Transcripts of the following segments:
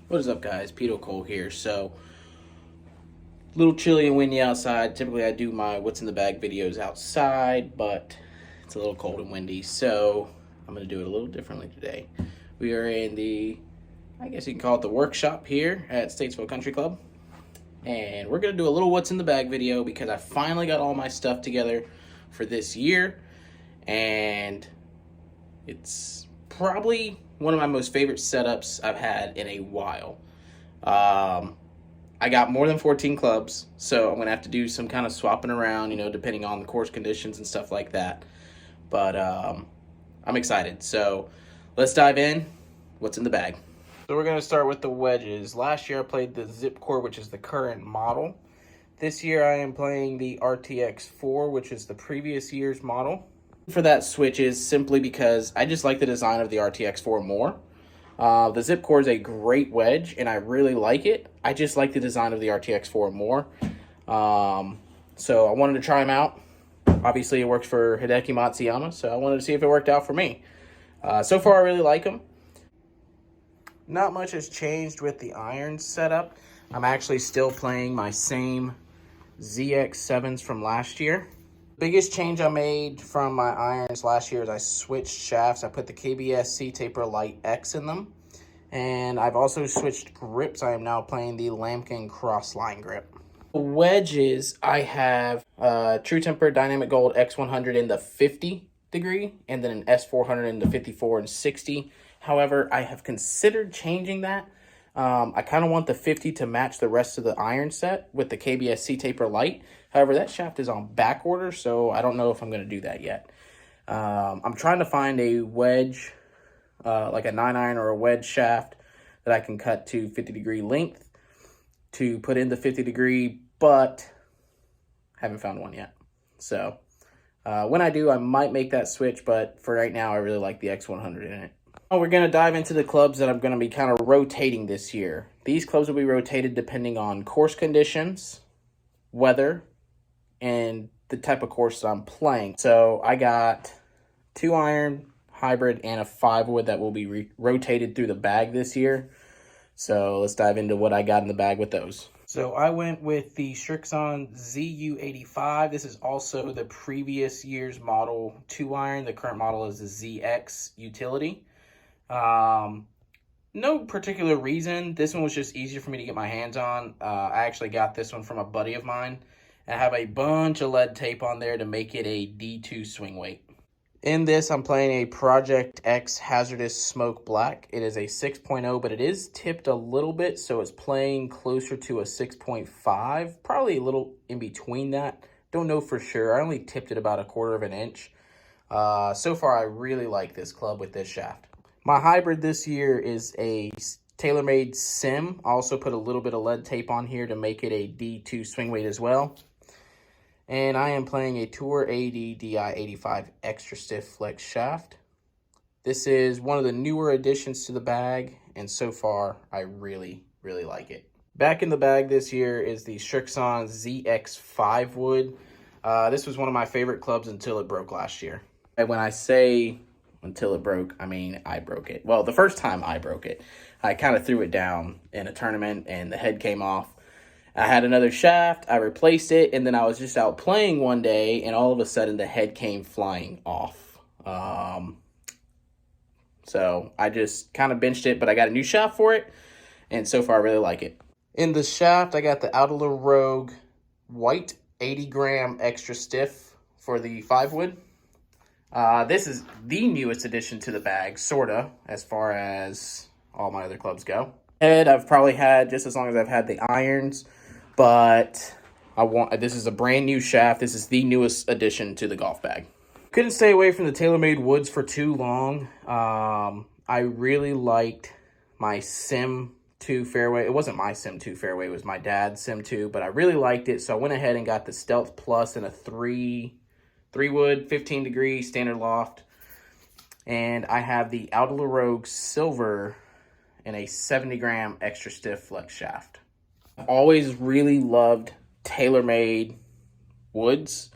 What is up, guys? Peter Cole here. So, a little chilly and windy outside. Typically, I do my what's in the bag videos outside, but it's a little cold and windy, so I'm going to do it a little differently today. We are in I guess you can call it the workshop here at Statesville Country Club, and we're going to do a little what's in the bag video because I finally got all my stuff together for this year, and it's probably one of my most favorite setups I've had in a while. I got more than 14 clubs, so I'm going to have to do some kind of swapping around, depending on the course conditions and stuff like that. But I'm excited. So let's dive in. What's in the bag? So we're going to start with the wedges. Last year I played the Zip Core, which is the current model. This year I am playing the RTX 4, which is the previous year's model. For that switch is simply because I just like the design of the RTX 4 more. The Zip Core is a great wedge, and I really like it. I just like the design of the RTX 4 more. So I wanted to try them out. Obviously, it works for Hideki Matsuyama, so I wanted to see if it worked out for me. So far, I really like them. Not much has changed with the iron setup. I'm actually still playing my same ZX7s from last year. Biggest change I made from my irons last year is I switched shafts. I put the KBS C-Taper Light X in them. And I've also switched grips. I am now playing the Lamkin Crossline grip. Wedges, I have True Temper Dynamic Gold X100 in the 50 degree and then an S400 in the 54 and 60. However, I have considered changing that. I kind of want the 50 to match the rest of the iron set with the KBS C-Taper Light. However, that shaft is on back order, so I don't know if I'm going to do that yet. I'm trying to find a wedge, like a 9-iron or a wedge shaft that I can cut to 50-degree length to put in the 50-degree, but haven't found one yet. So when I do, I might make that switch, but for right now, I really like the X100 in it. We're going to dive into the clubs that I'm going to be kind of rotating this year. These clubs will be rotated depending on course conditions, weather, and the type of course that I'm playing. So I got 2-iron, hybrid, and a 5-wood that will be rotated through the bag this year. So let's dive into what I got in the bag with those. So I went with the Srixon ZU85. This is also the previous year's model 2-iron. The current model is the ZX Utility. No particular reason. This one was just easier for me to get my hands on. I actually got this one from a buddy of mine. I have a bunch of lead tape on there to make it a D2 swing weight. In this, I'm playing a Project X Hazardous Smoke Black. It is a 6.0, but it is tipped a little bit, so it's playing closer to a 6.5, probably a little in between that. Don't know for sure. I only tipped it about 1/4 of an inch. So far, I really like this club with this shaft. My hybrid this year is a TaylorMade Sim. I also put a little bit of lead tape on here to make it a D2 swing weight as well. And I am playing a Tour AD DI85 Extra Stiff Flex shaft. This is one of the newer additions to the bag, and so far, I really, really like it. Back in the bag this year is the Srixon ZX5 wood. This was one of my favorite clubs until it broke last year. And when I say until it broke, I mean I broke it. Well, the first time I broke it, I kind of threw it down in a tournament, and the head came off. I had another shaft, I replaced it, and then I was just out playing one day, and all of a sudden the head came flying off. So I just kind of benched it, but I got a new shaft for it, and so far I really like it. In the shaft, I got the Outlaw Rogue White 80-gram Extra Stiff for the 5-wood. This is the newest addition to the bag, sorta, as far as all my other clubs go. Head, I've probably had just as long as I've had the irons. But this is a brand new shaft. This is the newest addition to the golf bag. Couldn't stay away from the TaylorMade woods for too long. I really liked my Sim 2 fairway. It wasn't my Sim 2 fairway. It was my dad's Sim 2. But I really liked it. So I went ahead and got the Stealth Plus in a 3-wood, 15-degree standard loft. And I have the Outlaw Rogue Silver in a 70-gram Extra Stiff Flex shaft. I've always really loved TaylorMade woods,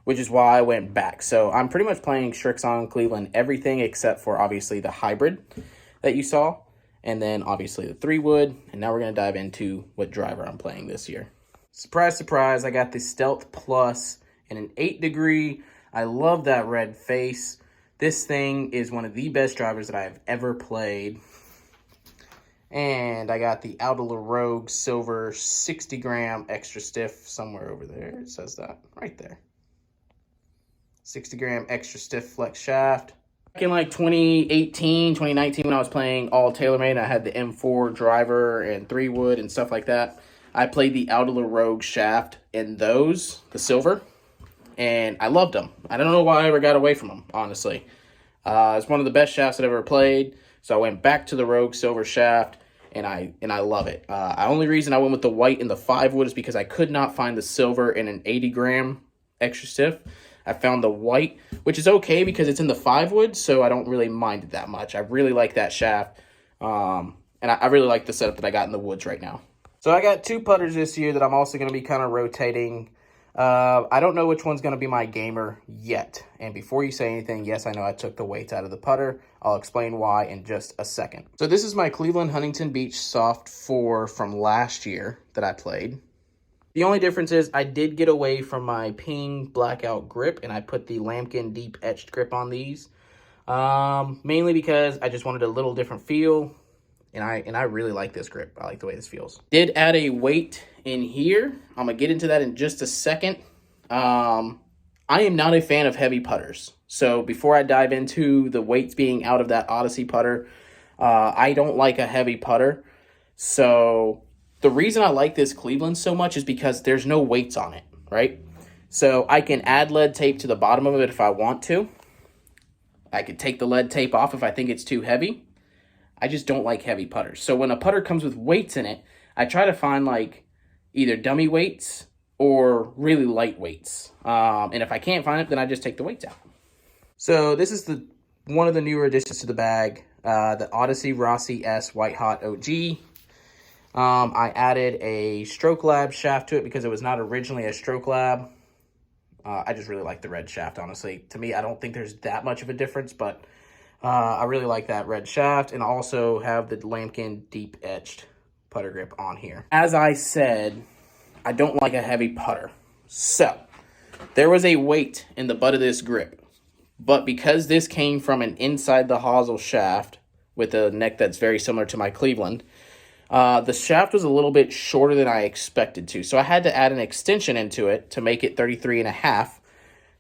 which is why I went back. So I'm pretty much playing Srixon Cleveland everything except for obviously the hybrid that you saw. and then obviously the 3-wood, and now we're going to dive into what driver I'm playing this year. Surprise, surprise, I got the Stealth Plus in an 8-degree. I love that red face. This thing is one of the best drivers that I have ever played. And I got the Out of the Rogue Silver 60-gram extra stiff somewhere over there. It says that right there. 60-gram extra stiff flex shaft. Back in like 2018, 2019, when I was playing all TaylorMade, I had the M4 driver and 3-wood and stuff like that. I played the Out of the Rogue shaft in those, the silver, and I loved them. I don't know why I ever got away from them, honestly. It's one of the best shafts I've ever played, so I went back to the Rogue silver shaft, and I love it. The only reason I went with the white and the 5-wood is because I could not find the silver in an 80-gram extra stiff. I found the white, which is okay because it's in the 5-wood, so I don't really mind it that much. I really like that shaft, and I really like the setup that I got in the woods right now. So I got 2 putters this year that I'm also going to be kind of rotating. I don't know which one's going to be my gamer yet. And before you say anything, yes, I know I took the weights out of the putter. I'll explain why in just a second. So this is my Cleveland Huntington Beach Soft 4 from last year that I played. The only difference is I did get away from my Ping Blackout grip, and I put the Lambkin Deep Etched grip on these. Mainly because I just wanted a little different feel, and I really like this grip. I like the way this feels. Did add a weight in here. I'm going to get into that in just a second. I am not a fan of heavy putters. So before I dive into the weights being out of that Odyssey putter, I don't like a heavy putter. So the reason I like this Cleveland so much is because there's no weights on it, right? So I can add lead tape to the bottom of it if I want to. I could take the lead tape off if I think it's too heavy. I just don't like heavy putters. So when a putter comes with weights in it, I try to find like either dummy weights or really light weights. And if I can't find it, then I just take the weights out. So this is one of the newer additions to the bag, the Odyssey Rossi S White Hot OG. I added a Stroke Lab shaft to it because it was not originally a Stroke Lab. I just really like the red shaft, honestly. To me, I don't think there's that much of a difference, but I really like that red shaft, and also have the Lambkin Deep Etched putter grip on here. As I said, I don't like a heavy putter. So, there was a weight in the butt of this grip, but because this came from an inside the hosel shaft with a neck that's very similar to my Cleveland, the shaft was a little bit shorter than I expected to, so I had to add an extension into it to make it 33 and a half.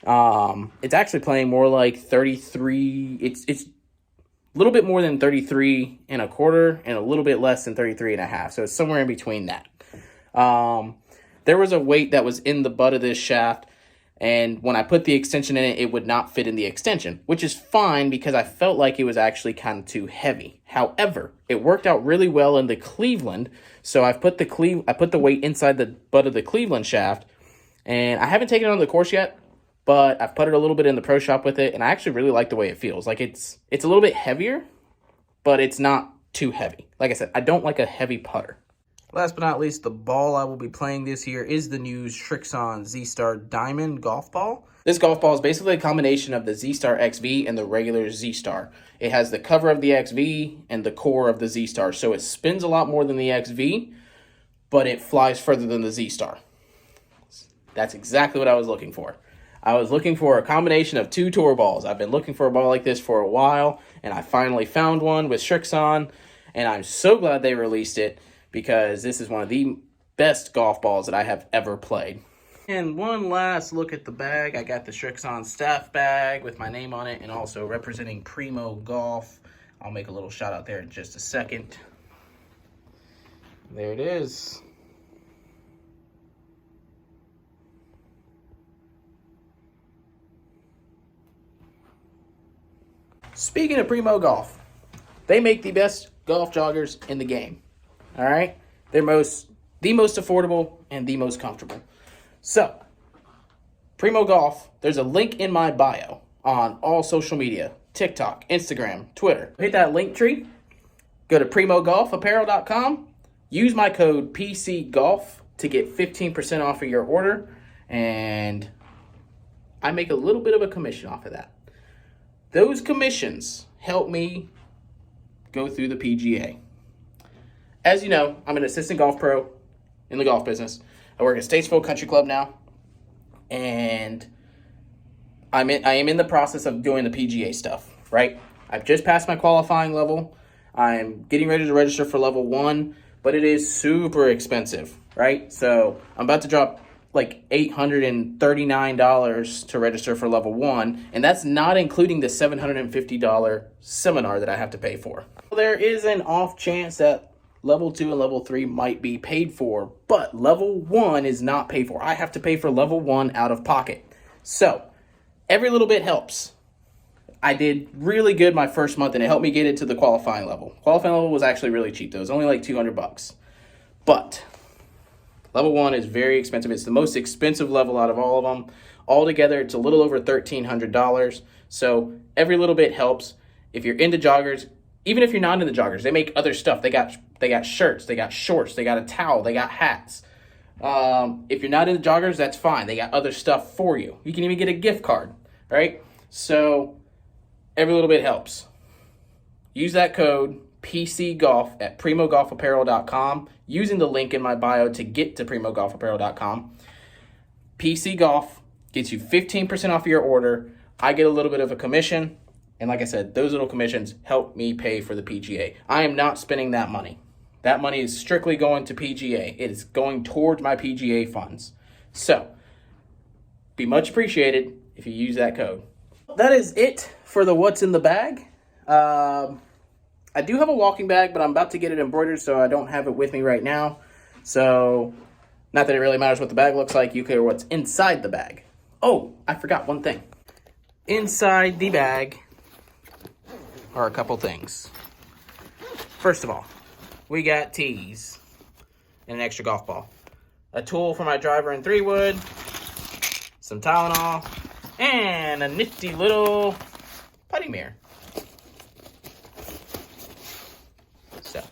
It's actually playing more like 33. It's a little bit more than 33 and a quarter and a little bit less than 33 and a half. So it's somewhere in between that. There was a weight that was in the butt of this shaft, and when I put the extension in it, it would not fit in the extension, which is fine because I felt like it was actually kind of too heavy. However, it worked out really well in the Cleveland, so I put the weight inside the butt of the Cleveland shaft, and I haven't taken it on the course yet, but I've putted a little bit in the pro shop with it, and I actually really like the way it feels. Like it's a little bit heavier, but it's not too heavy. Like I said, I don't like a heavy putter. Last but not least, the ball I will be playing this year is the new Srixon Z-Star Diamond golf ball. This golf ball is basically a combination of the Z-Star XV and the regular Z-Star. It has the cover of the XV and the core of the Z-Star, so it spins a lot more than the XV, but it flies further than the Z-Star. That's exactly what I was looking for. I was looking for a combination of 2 tour balls. I've been looking for a ball like this for a while, and I finally found one with Srixon, and I'm so glad they released it, because this is one of the best golf balls that I have ever played. And one last look at the bag. I got the Srixon staff bag with my name on it, and also representing Primo Golf. I'll make a little shout out there in just a second. There it is. Speaking of Primo Golf, they make the best golf joggers in the game. All right, they're the most affordable and the most comfortable. So, Primo Golf, there's a link in my bio on all social media, TikTok, Instagram, Twitter. Hit that link tree, go to primogolfapparel.com, use my code PCGolf to get 15% off of your order, and I make a little bit of a commission off of that. Those commissions help me go through the PGA. as you know, I'm an assistant golf pro in the golf business. I work at Statesville Country Club now, and I am in the process of doing the PGA stuff, right? I've just passed my qualifying level. I'm getting ready to register for level 1, but it is super expensive, right? So I'm about to drop like $839 to register for level 1, and that's not including the $750 seminar that I have to pay for. There is an off chance that level 2 and level 3 might be paid for, but level 1 is not paid for. I have to pay for level 1 out of pocket. So every little bit helps. I did really good my first month, and it helped me get it to the qualifying level. Qualifying level was actually really cheap, though. It was only like $200. But level 1 is very expensive. It's the most expensive level out of all of them. Altogether, it's a little over $1,300. So every little bit helps. If you're into joggers, even if you're not into joggers, they make other stuff. They got shirts, they got shorts, they got a towel, they got hats. If you're not into joggers, that's fine. They got other stuff for you. You can even get a gift card, right? So every little bit helps. Use that code PCGolf at primogolfapparel.com, using the link in my bio to get to primogolfapparel.com. PC Golf gets you 15% off your order. I get a little bit of a commission, and like I said, those little commissions help me pay for the PGA. I am not spending that money. That money is strictly going to PGA. It is going towards my PGA funds. So, be much appreciated if you use that code. That is it for the what's in the bag. I do have a walking bag, but I'm about to get it embroidered, so I don't have it with me right now. So, not that it really matters what the bag looks like. You care what's inside the bag. Oh, I forgot one thing. Inside the bag are a couple things. First of all, we got tees and an extra golf ball, a tool for my driver and 3-wood, some Tylenol, and a nifty little putting mirror. So,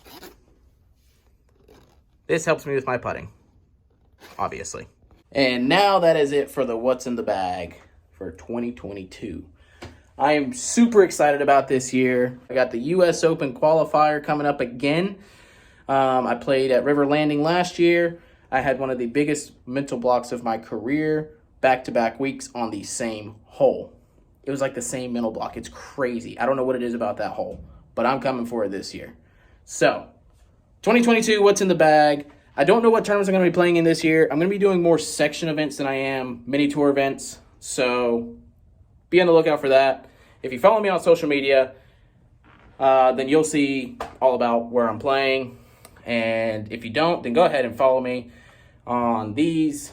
this helps me with my putting, obviously. And now that is it for the what's in the bag for 2022. I am super excited about this year. I got the U.S. Open qualifier coming up again. I played at River Landing last year. I had one of the biggest mental blocks of my career, back-to-back weeks on the same hole. It was like the same mental block. It's crazy. I don't know what it is about that hole, but I'm coming for it this year. So, 2022, what's in the bag? I don't know what tournaments I'm going to be playing in this year. I'm going to be doing more section events than I am mini tour events. So, be on the lookout for that. If you follow me on social media, then you'll see all about where I'm playing. And if you don't, then go ahead and follow me on these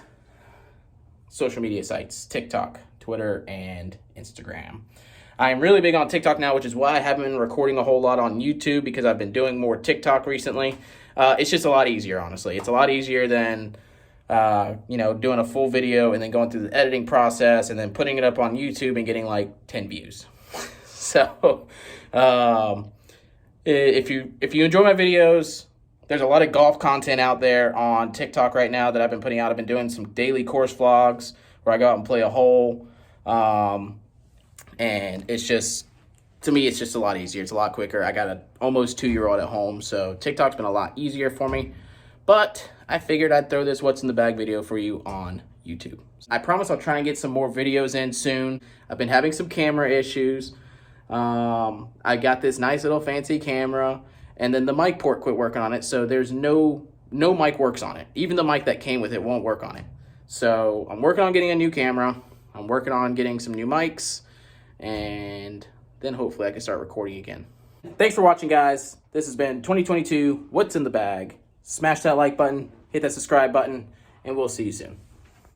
social media sites: TikTok, Twitter, and Instagram. I'm really big on TikTok now, which is why I haven't been recording a whole lot on YouTube, because I've been doing more TikTok recently. It's just a lot easier, honestly. It's a lot easier than doing a full video and then going through the editing process and then putting it up on YouTube and getting like 10 views. So, if you enjoy my videos, there's a lot of golf content out there on TikTok right now that I've been putting out. I've been doing some daily course vlogs where I go out and play a hole. And it's just, to me, it's just a lot easier. It's a lot quicker. I got an almost 2-year-old at home, so TikTok's been a lot easier for me. But I figured I'd throw this what's in the bag video for you on YouTube. I promise I'll try and get some more videos in soon. I've been having some camera issues. I got this nice little fancy camera, and then the mic port quit working on it, so there's no mic works on it. Even the mic that came with it won't work on it. So I'm working on getting a new camera. I'm working on getting some new mics, and then hopefully I can start recording again. Thanks for watching, guys. This has been 2022 What's in the Bag. Smash that like button, hit that subscribe button, and we'll see you soon.